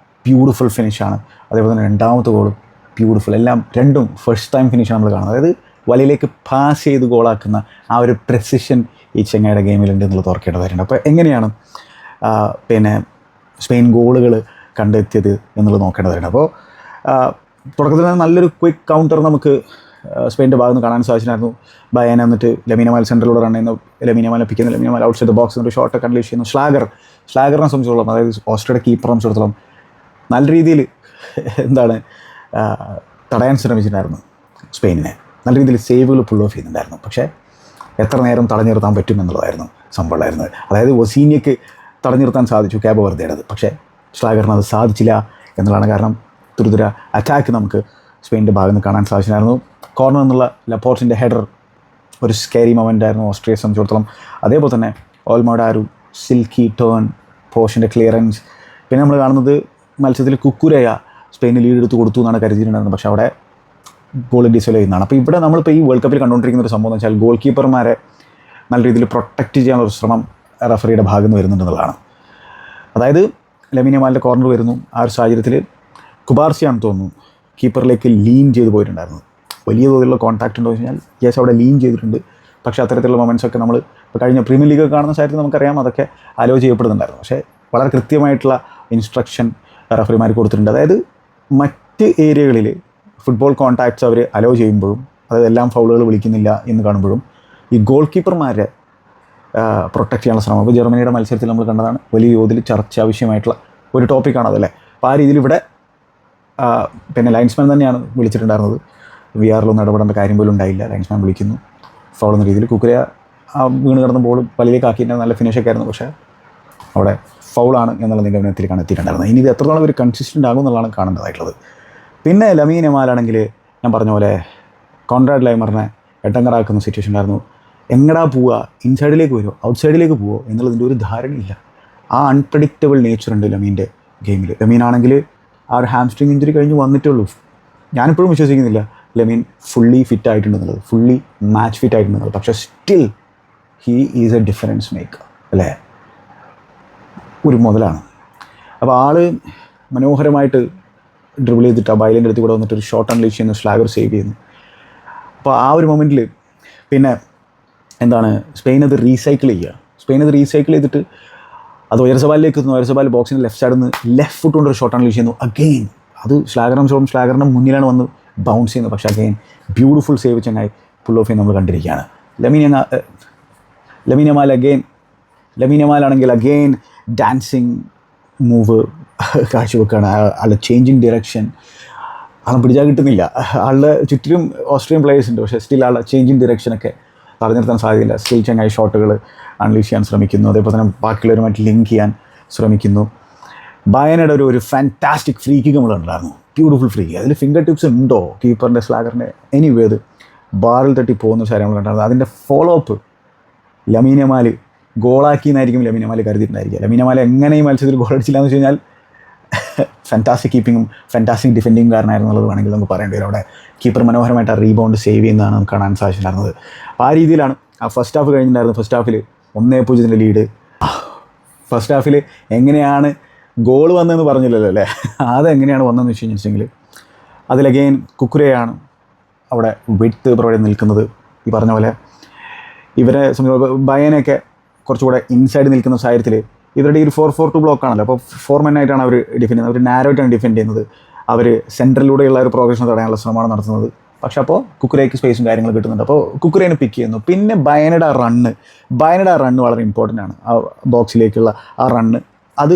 ബ്യൂട്ടിഫുൾ ഫിനിഷാണ്. അതേപോലെ തന്നെ 2ാമത്തെ ഗോളും ബ്യൂട്ടിഫുൾ. എല്ലാം രണ്ടും ഫസ്റ്റ് ടൈം ഫിനിഷാണ് നമ്മൾ കാണുന്നത്. അതായത് വലയിലേക്ക് പാസ് ചെയ്ത് ഗോളാക്കുന്ന ആ ഒരു പ്രെസിഷൻ ഈ ചങ്ങായുടെ ഗെയിമിലുണ്ട് എന്നുള്ളത് ഓർക്കേണ്ടതായിട്ടുണ്ട്. അപ്പോൾ എങ്ങനെയാണ് പിന്നെ സ്പെയിൻ ഗോളുകൾ കണ്ടെത്തിയത് എന്നുള്ളത് നോക്കേണ്ടതായിട്ടുണ്ട്. അപ്പോൾ തുടക്കത്തിൽ തന്നെ നല്ലൊരു ക്വിക്ക് കൗണ്ടർ നമുക്ക് സ്പെയിൻ്റെ ഭാഗത്ത് നിന്ന് കാണാൻ സാധിച്ചിട്ടുണ്ടായിരുന്നു. ബയാന എന്നിട്ട് ലെമീൻ യമാൽ സെൻറ്ററിലൂടെ റൺ ചെയ്യുന്നു, ലെമീൻ യമാൽ പിക്കുന്ന, Lamine Yamal outside the box എന്നൊരു ഷോട്ടൊക്കെ അൺലീഷ് ചെയ്യുന്നു. സ്ലാഗറിനെ സംബന്ധിച്ചിടത്തോളം, അതായത് ഓസ്ട്രേലിയയുടെ കീപ്പറെ സംബന്ധിച്ചിടത്തോളം നല്ല രീതിയിൽ തടയാൻ ശ്രമിച്ചിട്ടുണ്ടായിരുന്നു സ്പെയിനിനെ. നല്ല രീതിയിൽ സേവുകൾ പുൾ ഓഫ് ചെയ്യുന്നുണ്ടായിരുന്നു. പക്ഷേ എത്ര നേരം തടഞ്ഞു നിർത്താൻ പറ്റും എന്നുള്ളതായിരുന്നു സംഭവമായിരുന്നത്. അതായത് ഒസീനിയക്ക് തടഞ്ഞു നിർത്താൻ സാധിച്ചു ക്യാബോ വെർദേയുടേത്, പക്ഷേ സ്ലാഗറിന് അത് സാധിച്ചില്ല എന്നുള്ളതാണ്. കാരണം തുരുതുര അറ്റാക്ക് നമുക്ക് സ്പെയിനിൻ്റെ ഭാഗത്ത് നിന്ന് കാണാൻ സാധിച്ചിട്ടുണ്ടായിരുന്നു. കോർണർ എന്നുള്ള ലപ്പോർട്ടിൻ്റെ ഹെഡർ ഒരു സ്കേരി മൊമെൻ്റ് ആയിരുന്നു ഓസ്ട്രിയയെ സംബന്ധിച്ചിടത്തോളം. അതേപോലെ തന്നെ ഓൾമോയുടെ ആ ഒരു സിൽക്കി ടേൺ, പോഷിൻ്റെ ക്ലിയറൻസ്. പിന്നെ നമ്മൾ കാണുന്നത് മത്സരത്തിൽ കുക്കുരയ സ്പെയിന് ലീഡ് എടുത്ത് കൊടുത്തു എന്നാണ് കരുതിയിട്ടുണ്ടായിരുന്നത്. പക്ഷേ അവിടെ ഗോൾ ഡിസോൽ ചെയ്യുന്നതാണ്. അപ്പോൾ ഇവിടെ നമ്മളിപ്പോൾ ഈ വേൾഡ് കപ്പിൽ കണ്ടുകൊണ്ടിരിക്കുന്ന ഒരു സംഭവം എന്ന് വെച്ചാൽ ഗോൾ കീപ്പർമാരെ നല്ല രീതിയിൽ പ്രൊട്ടക്റ്റ് ചെയ്യാനുള്ളൊരു ശ്രമം റഫറിയുടെ ഭാഗത്ത് നിന്ന് വരുന്നുണ്ടെന്നുള്ളതാണ്. അതായത് ലെമീൻ യമാലിൻ്റെ കോർണർ വരുന്നു. ആ ഒരു സാഹചര്യത്തിൽ കുബാർസിയാണെന്ന് തോന്നുന്നു കീപ്പറിലേക്ക് ലീൻ ചെയ്ത് പോയിട്ടുണ്ടായിരുന്നു. വലിയ തോതിലുള്ള കോൺടാക്റ്റ് ഉണ്ടോ എന്ന് വെച്ച് കഴിഞ്ഞാൽ യെസ്, അവിടെ ലീൻ ചെയ്തിട്ടുണ്ട്. പക്ഷേ അത്തരത്തിലുള്ള മൊമെൻറ്റ്സൊക്കെ നമ്മൾ ഇപ്പോൾ കഴിഞ്ഞ പ്രീമിയർ ലീഗ് കാണുന്ന സാഹചര്യത്തിൽ നമുക്കറിയാം അതൊക്കെ അലോ ചെയ്യപ്പെടുന്നുണ്ടായിരുന്നു. പക്ഷേ വളരെ കൃത്യമായിട്ടുള്ള ഇൻസ്ട്രക്ഷൻ റഫറിമാർ കൊടുത്തിട്ടുണ്ട്. അതായത് മറ്റ് ഏരിയകളിൽ ഫുട്ബോൾ കോൺടാക്ട്സ് അവർ അലോ ചെയ്യുമ്പോഴും, അതായത് എല്ലാം ഫൗളുകൾ വിളിക്കുന്നില്ല എന്ന് കാണുമ്പോഴും, ഈ ഗോൾ കീപ്പർമാരെ പ്രൊട്ടക്റ്റ് ചെയ്യാനുള്ള ശ്രമം ഇപ്പോൾ ജർമ്മനിയുടെ മത്സരത്തിൽ നമ്മൾ കണ്ടതാണ്. വലിയ തോതിൽ ചർച്ച ആവശ്യമായിട്ടുള്ള ഒരു ടോപ്പിക്കാണ് അതല്ലേ. അപ്പോൾ ആ രീതിയിൽ ഇവിടെ പിന്നെ ലൈൻസ്മാൻ തന്നെയാണ് വിളിച്ചിട്ടുണ്ടായിരുന്നത്. VRലൊന്നും ഇടപെടേണ്ട കാര്യം പോലും ഉണ്ടായില്ല. ലൈൻസ്മാൻ വിളിക്കുന്നു, ഫൗൾ എന്ന രീതിയിൽ. കുക്കുര വീണ് കിടന്ന ബോൾ വലയിലേക്ക് ആക്കിയിട്ട് നല്ല ഫിനിഷൊക്കെ ആയിരുന്നു. പക്ഷേ അവിടെ ഫൗളാണ് എന്നുള്ള നിഗമനത്തിലേക്കാണ് എത്തിയിട്ടുണ്ടായിരുന്നത്. ഇനി ഇത് എത്രത്തോളം ഒരു കൺസിസ്റ്റൻ്റ് ആകും എന്നുള്ളതാണ് കാണേണ്ടതായിട്ടുള്ളത്. പിന്നെ ലെമീൻ യമാലാണെങ്കിൽ ഞാൻ പറഞ്ഞ പോലെ കോൺറാഡ് ലൈമറിനെ എട്ടങ്കറാക്കുന്ന സിറ്റുവേഷൻ ഉണ്ടായിരുന്നു. എങ്ങടാ പോവുക, ഇൻസൈഡിലേക്ക് വരുമോ ഔട്ട് സൈഡിലേക്ക് പോവോ എന്നുള്ളതിൻ്റെ ഒരു ധാരണയില്ല. ആ അൺപ്രഡിക്റ്റബിൾ നേച്ചർ ഉണ്ട് ലെമീൻ്റെ ഗെയിമിൽ. ലെമീനാണെങ്കിൽ ആ ഒരു ഹാംസ്ട്രിങ് ഇഞ്ചുറി കഴിഞ്ഞ് വന്നിട്ടേ ഉള്ളൂ. ഞാനിപ്പോഴും വിശ്വസിക്കുന്നില്ല ലെമീൻ ഫുള്ളി ഫിറ്റ് ആയിട്ടുണ്ടെന്നുള്ളത്, ഫുള്ളി മാച്ച് ഫിറ്റ് ആയിട്ടുണ്ടെന്നുള്ളത്. പക്ഷേ still he is a difference maker അല്ലേ, ഒരു മുതലാണ്. അപ്പോൾ ആൾ മനോഹരമായിട്ട് ഡ്രിബിൾ ചെയ്തിട്ട് ആ ബൈലിൻ്റെ അടുത്ത് കൂടെ വന്നിട്ട് ഒരു ഷോട്ട് അൺലീഷ് ചെയ്യുന്നു, സ്ലാഗർ സേവ് ചെയ്യുന്നു. അപ്പോൾ ആ ഒരു മൊമെൻറ്റിൽ പിന്നെ എന്താണ് സ്പെയിൻ അത് റീസൈക്കിൾ ചെയ്തിട്ട് അത് ഒയർസബാലിലേക്ക് എത്തുന്നു. ഒയർസബാൽ ബോക്സിൻ്റെ ലെഫ്റ്റ് സൈഡിൽ നിന്ന് ലെഫ്റ്റ് ഫുട്ട് കൊണ്ട് ഒരു ഷോട്ട് അൺലീഷ് ചെയ്യുന്നു. അഗെയിൻ അത് സ്ലാഗറിൻ്റെ മുന്നിലാണ് വന്ന് ബൗൺസ് ചെയ്യുന്നത്. പക്ഷേ അഗെയിൻ ബ്യൂട്ടിഫുൾ സേവ് ചങ്ങായി പുൾ ഓഫ് നമ്മൾ കണ്ടിരിക്കുകയാണ്. ലെമീൻ യമാലാണെങ്കിൽ അഗെയിൻ ഡാൻസിങ് മൂവ് കാഴ്ചവെക്കുകയാണ്. ആളുടെ ചേഞ്ചിങ് ഡിറക്ഷൻ, ആളും പിടിച്ചാൽ കിട്ടുന്നില്ല. ആളുടെ ചുറ്റിലും ഓസ്ട്രിയൻ പ്ലേയേഴ്സ് ഉണ്ട്, പക്ഷേ സ്റ്റിൽ ആളുടെ ചേഞ്ചിങ് ഡിറക്ഷനൊക്കെ പറഞ്ഞു നിർത്താൻ സാധ്യതയില്ല. സ്റ്റിൽ ചങ്ങായി ഷോട്ടുകൾ അൺലീഷ് ചെയ്യാൻ ശ്രമിക്കുന്നു, അതേപോലെ തന്നെ ബാക്കിയുള്ളവരുമായിട്ട് ലിങ്ക് ചെയ്യാൻ ശ്രമിക്കുന്നു. ബയനയുടെ ഒരു ഫാൻറ്റാസ്റ്റിക് ഫ്രീ കിക്ക് നമ്മൾ ഉണ്ടായിരുന്നു, ബ്യൂട്ടിഫുൾ ഫ്രീ. അതിൽ ഫിംഗർ ടിപ്സ് ഉണ്ടോ കീപ്പറിൻ്റെ സ്ലാഗറിൻ്റെ? എനിവേ അത് ബാറിൽ തട്ടി പോകുന്ന കാര്യങ്ങൾ ഉണ്ടായിരുന്നു. അതിൻ്റെ ഫോളോ അപ്പ് ലമീൻ യമാൽ ഗോളാക്കി എന്നായിരിക്കും ലമീൻ യമാൽ കരുതിയിട്ടുണ്ടായിരിക്കുക. ലമീൻ യമാൽ എങ്ങനെ ഈ മത്സരത്തിൽ ഗോൾ അടിച്ചില്ല എന്ന് വെച്ച് കഴിഞ്ഞാൽ ഫാൻറ്റാസ്റ്റിക് കീപ്പിങ്ങും ഫാൻറ്റാസ്റ്റിക് ഡിഫെൻഡിങ് കാരനായിരുന്നു എന്നുള്ളത് വേണമെങ്കിൽ നമുക്ക് പറയേണ്ടി വരും. അവിടെ കീപ്പർ മനോഹരമായിട്ട് ആ റീബൗണ്ട് സേവ് ചെയ്യുന്നതാണ് നമുക്ക് കാണാൻ സാധിച്ചിട്ടുണ്ടായിരുന്നത്. അപ്പോൾ ആ രീതിയിലാണ് ആ ഫസ്റ്റ് ഹാഫ് കഴിഞ്ഞിട്ടുണ്ടായിരുന്നു. ഫസ്റ്റ് ഹാഫിൽ 1-0 ലീഡ്. ഫസ്റ്റ് ഹാഫിൽ എങ്ങനെയാണ് ഗോൾ വന്നതെന്ന് പറഞ്ഞില്ലല്ലോ അല്ലേ? അതെങ്ങനെയാണ് വന്നതെന്ന് വെച്ച് കഴിഞ്ഞിട്ടുണ്ടെങ്കിൽ അതിലഗെയിൻ കുക്കുരയാണ് അവിടെ വിഡ്ത്ത് പ്രൊവൈഡ് നിൽക്കുന്നത്. ഈ പറഞ്ഞ പോലെ ഇവരെ സംബന്ധിച്ച് ബയനൊക്കെ കുറച്ചുകൂടെ ഇൻസൈഡ് നിൽക്കുന്ന സാഹചര്യത്തിൽ ഇവരുടെ ഈ ഒരു 4-4-2 ബ്ലോക്കാണല്ലോ. അപ്പോൾ 4 men ആയിട്ടാണ് അവർ ഡിഫെൻഡ് ചെയ്യുന്നത്. അവർ നാരോയിട്ടാണ് ഡിഫെൻഡ് ചെയ്യുന്നത്. അവർ സെൻറ്ററിലൂടെയുള്ള ഒരു പ്രോഗ്രഷൻ തടയാനുള്ള ശ്രമമാണ് നടത്തുന്നത്. പക്ഷേ അപ്പോൾ കുക്കുരയ്ക്ക് സ്പേസും കാര്യങ്ങളും കിട്ടുന്നുണ്ട്. അപ്പോൾ കുക്കുരേനെ പിക്ക് ചെയ്യുന്നു. പിന്നെ ബയനയുടെ ആ റണ്ണ് വളരെ ഇമ്പോർട്ടൻ്റ് ആണ്. ആ ബോക്സിലേക്കുള്ള ആ റണ്ണ് അത്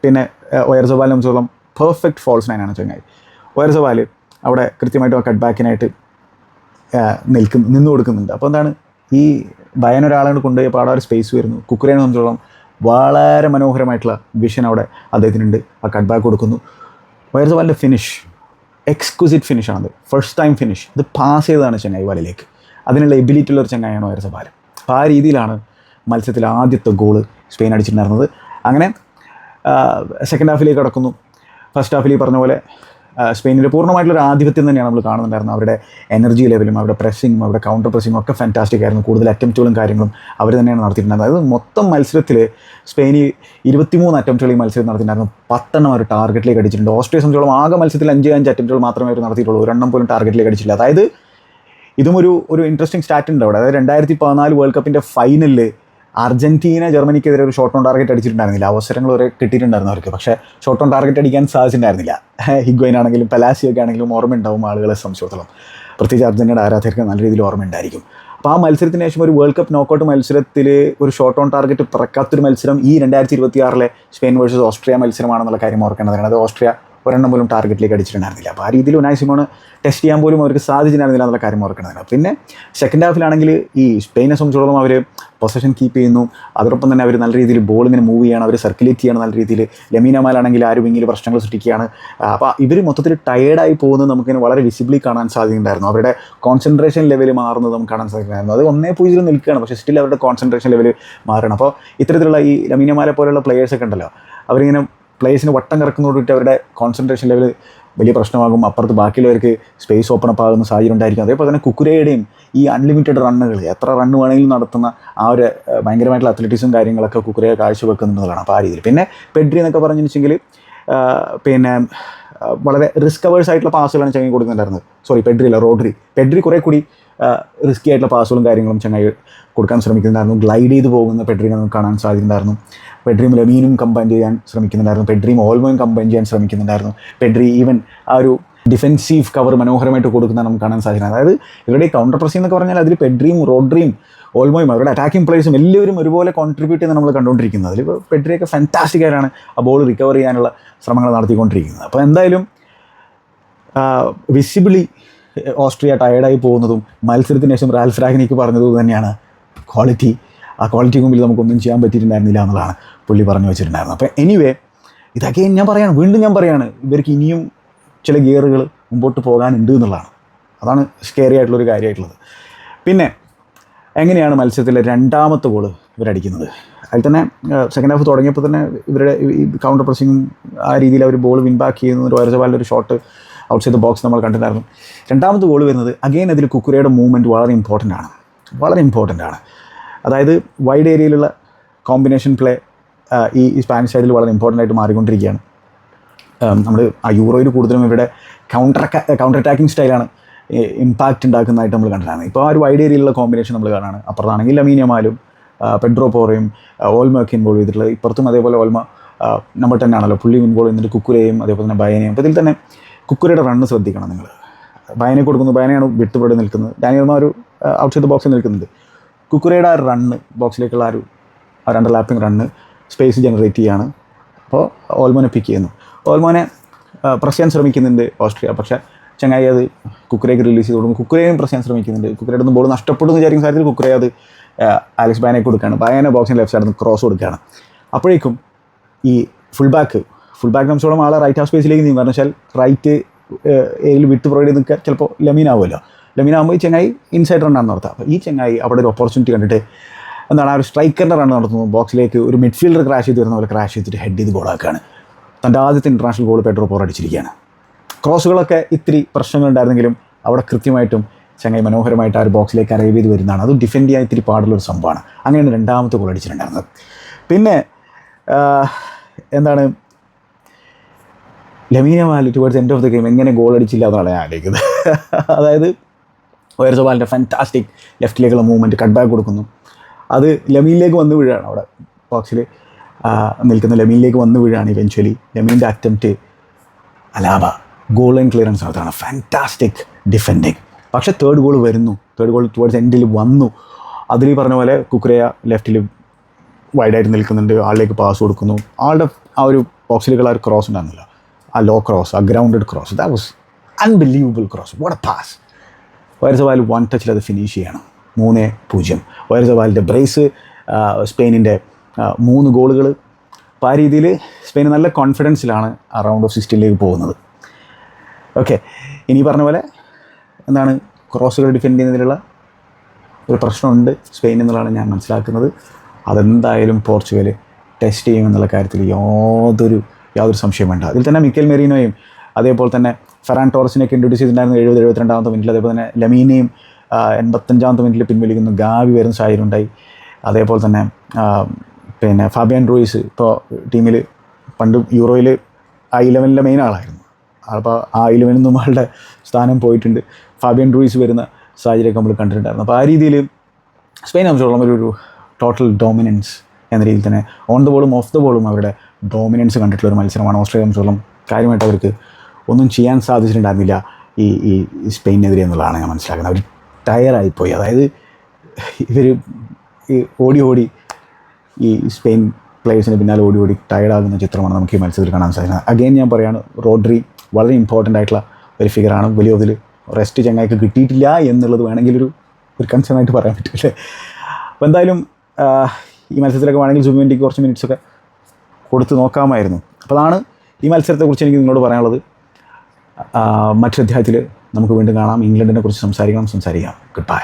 പിന്നെ ഒയർസവാലിനെ സംബന്ധിച്ചോളം പെർഫെക്റ്റ് ഫോൾസ് നയനാണ് ചങ്ങായി. ഒയർസവാൽ അവിടെ കൃത്യമായിട്ട് ആ കട്ട് ബാക്കിനായിട്ട് നിന്ന് കൊടുക്കുന്നുണ്ട്. അപ്പോൾ എന്താണ് ഈ ബയൻ ഒരാളെ കൊണ്ടുപോയപ്പോൾ അവിടെ ഒരു സ്പേസ് വരുന്നു. കുക്കുരേനെ സംബന്ധിച്ചോളം വളരെ മനോഹരമായിട്ടുള്ള വിഷൻ അവിടെ അദ്ദേഹത്തിനുണ്ട്. ആ കട്ട് ബാക്ക് കൊടുക്കുന്നു. ഒയർസവാലിൻ്റെ ഫിനിഷ് എക്സ്ക്യൂസിറ്റ് ഫിനിഷാണത്. First time finish. അത് പാസ് ചെയ്തതാണ് ചങ്ങായി വലയിലേക്ക്. അതിനുള്ള എബിലിറ്റി ഉള്ളൊരു ചങ്ങായാണ് ഒയർസവാൽ. അപ്പോൾ ആ രീതിയിലാണ് മത്സരത്തിൽ ആദ്യത്തെ ഗോള് സ്പെയിൻ അടിച്ചിട്ടുണ്ടായിരുന്നത്. അങ്ങനെ സെക്കൻഡ് ഹാഫിലേക്ക് കടക്കുന്നു. ഫസ്റ്റ് ഹാഫിൽ ഈ പറഞ്ഞ പോലെ സ്പെയിനിൻ്റെ പൂർണ്ണമായിട്ടുള്ളൊരു ആധിപത്യം തന്നെയാണ് നമ്മൾ കാണുന്നുണ്ടായിരുന്നത്. അവരുടെ എനർജി ലെവലും അവരുടെ പ്രസ്സിങ്ങും അവരുടെ കൗണ്ടർ പ്രസ്സിങ്ങും ഒക്കെ ഫാൻറ്റാസ്റ്റിക് ആയിരുന്നു. കൂടുതൽ അറ്റംപ്റ്റുകളും കാര്യങ്ങളും അവർ തന്നെയാണ് നടത്തിയിട്ടുണ്ടായിരുന്നത്. അതായത് മൊത്തം മത്സരത്തിൽ സ്പെയിന് 23 അറ്റംപ്റ്റുകൾ ഈ മത്സരം നടത്തിയിട്ടുണ്ടായിരുന്നു. 10 അവർ ടാർഗറ്റിലേക്ക് അടിച്ചിട്ടുണ്ട്. ഓസ്ട്രിയയെ സംബന്ധിച്ചോളം ആകെ മത്സരത്തിൽ 5 അറ്റംപ്റ്റുകൾ മാത്രമേ അവർ നടത്തിയിട്ടുള്ളൂ. 1 പോലും ടാർഗറ്റിലേക്ക് അടിച്ചില്ല. അതായത് ഇതും ഒരു ഇൻട്രസ്റ്റിംഗ് സ്റ്റാറ്റ് ഉണ്ട് അവിടെ. അതായത് 2014 വേൾഡ് കപ്പിൻ്റെ ഫൈനലിൽ അർജൻറ്റീന ജർമ്മനിക്കെതിരെ ഒരു ഷോട്ട് ഓൺ ടാർഗറ്റ് അടിച്ചിട്ടുണ്ടായിരുന്നില്ല. അവസരങ്ങൾ വരെ കിട്ടിയിട്ടുണ്ടായിരുന്നു അവർക്ക്. പക്ഷേ ഷോട്ട് ഓൺ ടാർഗറ്റ് അടിക്കാൻ സാധിച്ചിട്ടുണ്ടായിരുന്നില്ല. ഹിഗ്വൈൻ ആണെങ്കിലും പലാസിയൊക്കെ ആണെങ്കിലും ഓർമ്മയുണ്ടാവും ആളുകളെ സംബന്ധിച്ചിടത്തോളം. പ്രത്യേകിച്ച് അർജൻറ്റീനയുടെ ആരാധകർക്ക് നല്ല രീതിയിൽ ഓർമ്മയുണ്ടായിരിക്കും. അപ്പോൾ ആ മത്സരത്തിന് ശേഷം ഒരു വേൾഡ് കപ്പ് നോക്കൗട്ട് മത്സരത്തിൽ ഒരു ഷോട്ട് ഓൺ ടാർഗറ്റ് പിറക്കാത്തൊരു മത്സരം ഈ 2026 സ്പെയിൻ വേഴ്സസ് ഓസ്ട്രിയ മത്സരമാണെന്നുള്ള കാര്യം ഓർക്കേണ്ടതാണ്. അത് ഓസ്ട്രിയ 1 പോലും ടാർഗറ്റിലേക്ക് അടിച്ചിട്ടുണ്ടായിരുന്നില്ല. അപ്പോൾ ആ രീതിയിൽ ഉനായ് സിമോൺ ടെസ്റ്റ് ചെയ്യാൻ പോലും അവർക്ക് സാധിച്ചിട്ടുണ്ടായിരുന്നില്ല എന്നുള്ള കാര്യം ഓർക്കേണ്ടതാണ്. പിന്നെ സെക്കൻഡ് ഹാഫിലാണെങ്കിൽ ഈ സ്പെയിനെ സംബന്ധിച്ചിടത്തോളം അവർ പൊസഷൻ കീപ്പ് ചെയ്യുന്നു. അതോടൊപ്പം തന്നെ അവർ നല്ല രീതിയിൽ ബോൾ ഇങ്ങനെ മൂവ് ചെയ്യാണ്, അവർ സർക്കുലേറ്റ് ചെയ്യാണ് നല്ല രീതിയിൽ. ലമീൻ യമാലാണെങ്കിൽ ആ ഒരു വിങ്ങിൽ പ്രശ്നങ്ങൾ സൃഷ്ടിക്കുകയാണ്. അപ്പോൾ ഇവർ മൊത്തത്തിൽ ടയേർഡായി പോകുന്നത് നമുക്കിങ്ങനെ വളരെ വിസിബിളി കാണാൻ സാധിക്കുന്നുണ്ടായിരുന്നു. അവരുടെ കോൺസെൻട്രേഷൻ ലെവൽ മാറുന്നത് നമുക്ക് കാണാൻ സാധിക്കുന്നുണ്ടായിരുന്നു. അത് 1-0 നിൽക്കുകയാണ്, പക്ഷേ സ്റ്റിൽ അവരുടെ കോൺസെൻട്രേഷൻ ലെവൽ മാറണം. അപ്പോൾ ഇത്തരത്തിലുള്ള ഈ ലമീൻ യമാലെ പോലെയുള്ള പ്ലെയേഴ്സൊക്കെ ഉണ്ടല്ലോ, അവരിങ്ങനെ പ്ലേയേഴ്സിന് വട്ടം കറക്കുന്നതോടുകൂടി അവരുടെ കോൺസെൻട്രേഷൻ ലെവൽ വലിയ പ്രശ്നമാകും. അപ്പുറത്ത് ബാക്കിയുള്ളവർക്ക് സ്പേസ് ഓപ്പൺ അപ്പ് ആകുന്ന സാഹചര്യം ഉണ്ടായിരിക്കും. അതേപോലെ തന്നെ കുക്കുരയുടെയും ഈ അൺലിമിറ്റഡ് റണ്ണുകൾ, എത്ര റണ്ണ് വേണമെങ്കിലും നടത്തുന്ന ആ ഒരു ഭയങ്കരമായിട്ടുള്ള അത്ലറ്റിക്സും കാര്യങ്ങളൊക്കെ കുക്കുരയെ കാഴ്ചവെക്കുന്നതാണ്. അപ്പോൾ ആ രീതിയിൽ പിന്നെ പെഡ്രി എന്നൊക്കെ പറഞ്ഞു വെച്ചെങ്കിൽ പിന്നെ വളരെ റിസ്ക് അവേഴ്സ് ആയിട്ടുള്ള പാസുകളാണ് ചങ്ങായി കൊടുക്കുന്നുണ്ടായിരുന്നത്. പെഡ്രി കുറേ കൂടി റിസ്കി ആയിട്ടുള്ള പാസുകളും കാര്യങ്ങളും ചങ്ങായി കൊടുക്കാൻ ശ്രമിക്കുന്നുണ്ടായിരുന്നു. ഗ്ലൈഡ് ചെയ്ത് പോകുന്ന പെഡ്രിനെ നമുക്ക് കാണാൻ സാധിക്കുന്നുണ്ടായിരുന്നു. പെഡ്രിയും ലമീനും കമ്പൈൻ ചെയ്യാൻ ശ്രമിക്കുന്നുണ്ടായിരുന്നു. പെഡ്രിയും ഓൾമോയും കമ്പൈൻ ചെയ്യാൻ ശ്രമിക്കുന്നുണ്ടായിരുന്നു. പെഡ്രി ഈവൻ ആ ഒരു ഡിഫെൻസീവ് കവർ മനോഹരമായിട്ട് കൊടുക്കുന്ന നമുക്ക് കാണാൻ സാധിക്കുന്നത്. അതായത് ഇവരുടെ കൗണ്ടർ പ്രസിംഗ് എന്നൊക്കെ പറഞ്ഞാൽ അതിൽ പെഡ്രിയും റോഡ്രിയും ഓൾമോയും അവരുടെ അറ്റാക്കിംഗ് പ്ലേയേഴ്സും എല്ലാവരും ഒരുപോലെ കോൺട്രിബ്യൂട്ട് ചെയ്യുന്ന നമ്മൾ കണ്ടുകൊണ്ടിരിക്കുന്നത്. അതിൽ പെഡ്രിയൊക്കെ ഫാൻറ്റാസ്റ്റിക് ആയിട്ടാണ് ആ ബോൾ റിക്കവർ ചെയ്യാനുള്ള ശ്രമങ്ങൾ നടത്തിക്കൊണ്ടിരിക്കുന്നത്. അപ്പോൾ എന്തായാലും വിസിബിളി ഓസ്ട്രിയ ടയേർഡായി പോകുന്നതും മത്സരത്തിന് ശേഷം റാൽഫ് റാഗ്നിക്ക് പറഞ്ഞതും തന്നെയാണ് ക്വാളിറ്റി. ആ ക്വാളിറ്റിക്ക് മുമ്പിൽ നമുക്കൊന്നും ചെയ്യാൻ പറ്റിയിട്ടുണ്ടായിരുന്നില്ല എന്നുള്ളതാണ് പുള്ളി പറഞ്ഞു വെച്ചിട്ടുണ്ടായിരുന്നത്. അപ്പോൾ എനിവേ ഇതൊക്കെ വീണ്ടും ഞാൻ പറയാണ് ഇവർക്ക് ഇനിയും ചില ഗിയറുകൾ മുമ്പോട്ട് പോകാനുണ്ട് എന്നുള്ളതാണ്. അതാണ് സ്കെയറി ആയിട്ടുള്ളൊരു കാര്യമായിട്ടുള്ളത്. പിന്നെ എങ്ങനെയാണ് മത്സരത്തിലെ 2ാമത്തെ ഗോൾ ഇവരടിക്കുന്നത്? അതിൽ തന്നെ സെക്കൻഡ് ഹാഫ് തുടങ്ങിയപ്പോൾ തന്നെ ഇവരുടെ ഈ കൗണ്ടർ പ്രസിങ്ങും ആ രീതിയിൽ അവർ ബോൾ വിൻ ബാക്ക് ചെയ്യുന്ന ഒയർസവാലിൻ്റെ ഒരു ഷോട്ട് ഔട്ട്സൈഡ് ദ ബോക്സ് നമ്മൾ കണ്ടിട്ടുണ്ടായിരുന്നു. 2ാമത്തെ ഗോൾ വരുന്നത് അഗെയിൻ അതിൽ കുക്കുരയുടെ മൂവ്മെൻറ്റ് വളരെ ഇമ്പോർട്ടൻ്റ് ആണ്. അതായത് വൈഡ് ഏരിയയിലുള്ള കോമ്പിനേഷൻ പ്ലേ ഈ സ്പാനിഷ് സൈഡിൽ വളരെ ഇമ്പോർട്ടൻ്റ് ആയിട്ട് മാറിക്കൊണ്ടിരിക്കുകയാണ്. നമ്മൾ ആ യൂറോയിൽ കൂടുതലും ഇവരുടെ കൗണ്ടർ അറ്റാക്കിംഗ് സ്റ്റൈലാണ് ഇമ്പാക്റ്റ് ഉണ്ടാക്കുന്നതായിട്ട് നമ്മൾ കണ്ടിട്ടാണ്. ഇപ്പോൾ ആ ഒരു വൈഡ് ഏരിയയിലുള്ള കോമ്പിനേഷൻ നമ്മൾ കാണാണ്. അപ്പുറത്താണെങ്കിൽ ലമീൻ യമാലും പെഡ്രോ പോറയും ഓൾമയൊക്കെ ഇൻവോൾവ് ചെയ്തിട്ടുള്ളത്. ഇപ്പുറത്തും അതേപോലെ ഓൾമ നമ്പർ 10 ആണല്ലോ, പുള്ളി ഇൻവോൾവ് ചെയ്യുന്നുണ്ട്. കുക്കുരയും അതേപോലെ തന്നെ ബയനയും. അപ്പോൾ ഇതിൽ തന്നെ കുക്കുരയുടെ റണ്ണ് ശ്രദ്ധിക്കണം നിങ്ങൾ. ബയനെ കൊടുക്കുന്നു, ബയനയാണ് വിട്ടുപെടി നിൽക്കുന്നത്. ഡാനിയൽമ ഒരു ഔട്ട്സൈഡ് ദ ബോക്സിൽ നിൽക്കുന്നുണ്ട്. കുക്കുരയുടെ ആ റണ്ണ് ബോക്സിലേക്കുള്ള ആ 2 ലാപ്പിംഗ് റണ്ണ് സ്പേസ് ജനറേറ്റ് ചെയ്യുകയാണ്. അപ്പോൾ ഓൾമോനെ പിക്ക് ചെയ്യുന്നു. ഓൾമോനെ പ്രസ് ചെയ്യാൻ ശ്രമിക്കുന്നുണ്ട് ഓസ്ട്രിയ. പക്ഷേ ചങ്ങായി അത് കുക്കറേക്ക് റിലീസ് ചെയ്ത് കൊടുക്കും. കുക്കറേയും പ്രസ് ചെയ്യാൻ ശ്രമിക്കുന്നുണ്ട്. കുക്കറയുടെ നിന്ന് ബോൾ നഷ്ടപ്പെടുന്നു വിചാരിക്കുന്ന സാഹചര്യത്തിൽ കുക്കറെ അത് ആലക്സ് ബാനയ്ക്ക് കൊടുക്കുകയാണ്. ബായനെ ബോക്സിൻ്റെ ലെഫ്റ്റ് സൈഡിൽ നിന്ന് ക്രോസ് കൊടുക്കുകയാണ്. അപ്പോഴേക്കും ഈ ഫുൾ ബാക്ക് സംബന്ധിച്ചോളം ആളെ റൈറ്റ് ഹാഫ് സ്പേസിലേക്ക് നീങ്ങും. കാരണം വെച്ചാൽ റൈറ്റ് ഏരിയയിൽ വിട്ട് പ്രൊവൈഡ് ചെയ്ത് നിൽക്കുക ചിലപ്പോൾ ലമീനാവുമല്ലോ. ലമീനാകുമ്പോൾ ഈ ചങ്ങായി ഇൻസൈഡ് റണ്ണാണെന്ന് നടത്തുക. അപ്പോൾ ഈ ചങ്ങായി അവിടെ ഒരു ഓപ്പർച്യൂണിറ്റി കണ്ടിട്ട് എന്താണ് ആ ഒരു സ്ട്രൈക്കറിൻ്റെ റൺ നടത്തുന്നു. ബോക്സിലേക്ക് ഒരു മിഡ്ഫീൽഡർ ക്രാഷ് ചെയ്ത് വരുന്ന പോലെ ക്രാഷ് ചെയ്തിട്ട് ഹെഡ് ചെയ്ത് ഗോളാക്കുകയാണ്. തൻ്റെ ആദ്യത്തെ ഇൻ്റർനാഷണൽ ഗോൾ പെഡ്രോ പോറോ അടിച്ചിരിക്കുകയാണ്. ക്രോസുകളൊക്കെ ഇത്തിരി പ്രശ്നങ്ങളുണ്ടായിരുന്നെങ്കിലും അവിടെ കൃത്യമായിട്ടും ചങ്ങായി മനോഹരമായിട്ട് ആ ഒരു ബോക്സിലേക്ക് അറൈവ് ചെയ്ത് വരുന്നതാണ്. അതും ഡിഫെൻഡ് ചെയ്യാൻ ഇത്തിരി പാടുള്ളൊരു സംഭവമാണ്. അങ്ങനെയാണ് രണ്ടാമത്തെ ഗോൾ അടിച്ചിട്ടുണ്ടായിരുന്നത്. പിന്നെ എന്താണ് Lamine Yamal towards end of the game എങ്ങനെ ഗോൾ അടിച്ചില്ല എന്നാണ് ഞാൻ ആലോചിക്കുന്നത്. അതായത് ഓയർസബാലിൻ്റെ ഫാൻറ്റാസ്റ്റിക് ലെഫ്റ്റിലേക്കുള്ള മൂവ്മെൻറ്റ് കട്ട് ബാക്ക് കൊടുക്കുന്നു. അത് ലമീനിലേക്ക് വന്ന് വീഴാണ്. അവിടെ ബോക്സിൽ നിൽക്കുന്ന ലമീനിലേക്ക് വന്ന് വീഴാണ്. ഇവൻച്വലി ലമീൻ്റെ attempt Alaba goal line clearance നടത്താണ്. Fantastic defending. പക്ഷേ തേർഡ് ഗോൾ വരുന്നു. തേർഡ് ഗോൾ ടുവേർഡ്സ് എൻഡിൽ വന്നു. അതിൽ പറഞ്ഞ പോലെ കുക്കറയ ലെഫ്റ്റിൽ വൈഡായിട്ട് നിൽക്കുന്നുണ്ട്. ആളിലേക്ക് പാസ് കൊടുക്കുന്നു. ആളുടെ ആ ഒരു ബോക്സിലേക്കുള്ള ഒരു ക്രോസ് ഉണ്ടായിരുന്നില്ല. ആ ലോ ക്രോസ്, ആ grounded cross, that was unbelievable cross. What a pass. Oyarzabal one ടച്ചിൽ അത് ഫിനിഷ് ചെയ്യണം. 3-0. ഓയർസബാലിൻ്റെ ബ്രേസ്, സ്പെയിനിൻ്റെ 3 ഗോളുകൾ. അപ്പോൾ ആ രീതിയിൽ സ്പെയിൻ നല്ല കോൺഫിഡൻസിലാണ് ആ റൗണ്ട് ഓഫ് 16 പോകുന്നത്. ഓക്കെ, ഇനി പറഞ്ഞ പോലെ എന്താണ് ക്രോസുകൾ ഡിഫെൻഡ് ചെയ്യുന്നതിലുള്ള ഒരു പ്രശ്നമുണ്ട് സ്പെയിൻ എന്നുള്ളതാണ് ഞാൻ മനസ്സിലാക്കുന്നത്. അതെന്തായാലും പോർച്ചുഗൽ ടെസ്റ്റ് ചെയ്യുമെന്നുള്ള കാര്യത്തിൽ യാതൊരു സംശയം വേണ്ട. അതിൽ തന്നെ മിക്കൽ മെറീനോയും അതേപോലെ തന്നെ ഫെറാൻ ടോറസിനെയൊക്കെ ഇൻട്രൊഡ്യൂസ് ചെയ്തിട്ടുണ്ടായിരുന്നു 70-72 മിനിറ്റിൽ. അതേപോലെ തന്നെ ലമീനെയും 85 മിനിറ്റിൽ പിൻവലിക്കുന്നു. ഗാവി വരുന്ന സാഹചര്യം ഉണ്ടായി. അതേപോലെ തന്നെ പിന്നെ ഫാബിയൻ റൂയിസ് ഇപ്പോൾ ടീമിൽ പണ്ട് യൂറോയിൽ ആ 11 മെയിൻ ആളായിരുന്നു. അപ്പോൾ ആ 11 നിന്നും ആളുടെ സ്ഥാനം പോയിട്ടുണ്ട്. ഫാബിയൻ റൂയിസ് വരുന്ന സാഹചര്യമൊക്കെ നമ്മൾ കണ്ടിട്ടുണ്ടായിരുന്നു. അപ്പോൾ ആ രീതിയിൽ സ്പെയിൻ സംബന്ധിച്ചോളം ഒരു ടോട്ടൽ ഡോമിനൻസ് എന്ന രീതിയിൽ തന്നെ ഓൺ ദ ബോളും ഓഫ് ദ ബോളും അവരുടെ ഡോമിനൻസ് കണ്ടിട്ടുള്ളൊരു മത്സരമാണ്. ഓസ്ട്രേലിയ സംബന്ധിച്ചോളം കാര്യമായിട്ട് അവർക്ക് ഒന്നും ചെയ്യാൻ സാധിച്ചിട്ടുണ്ടായിരുന്നില്ല ഈ സ്പെയിനെതിരെ എന്നുള്ളതാണ് ഞാൻ മനസ്സിലാക്കുന്നത്. അവർ ടയറായിപ്പോയി. അതായത് ഇവർ ഓടി ഈ സ്പെയിൻ പ്ലേയേഴ്സിന് പിന്നാലെ ഓടി ടയർഡാകുന്ന ചിത്രമാണ് നമുക്ക് ഈ മത്സരത്തിൽ കാണാൻ സാധിക്കുന്നത്. അഗെയിൻ ഞാൻ പറയുകയാണ്, റോഡ്രി വളരെ ഇമ്പോർട്ടൻ്റ് ആയിട്ടുള്ള ഒരു ഫിഗറാണ്. വലിയ തോതിൽ റെസ്റ്റ് ചങ്ങായിക്ക് കിട്ടിയിട്ടില്ല എന്നുള്ളത് വേണമെങ്കിൽ ഒരു കൺസേൺ ആയിട്ട് പറയാൻ പറ്റില്ലേ. അപ്പോൾ എന്തായാലും ഈ മത്സരത്തിലൊക്കെ വേണമെങ്കിൽ സുബിമെൻഡിക്ക് കുറച്ച് മിനിറ്റ്സൊക്കെ കൊടുത്ത് നോക്കാമായിരുന്നു. അപ്പോൾ അതാണ് ഈ മത്സരത്തെക്കുറിച്ച് എനിക്ക് നിങ്ങളോട് പറയാനുള്ളത്. മറ്റൊരു അധ്യായത്തിൽ നമുക്ക് വീണ്ടും കാണാം. ഇംഗ്ലണ്ടിനെ കുറിച്ച് സംസാരിക്കാം. Good bye.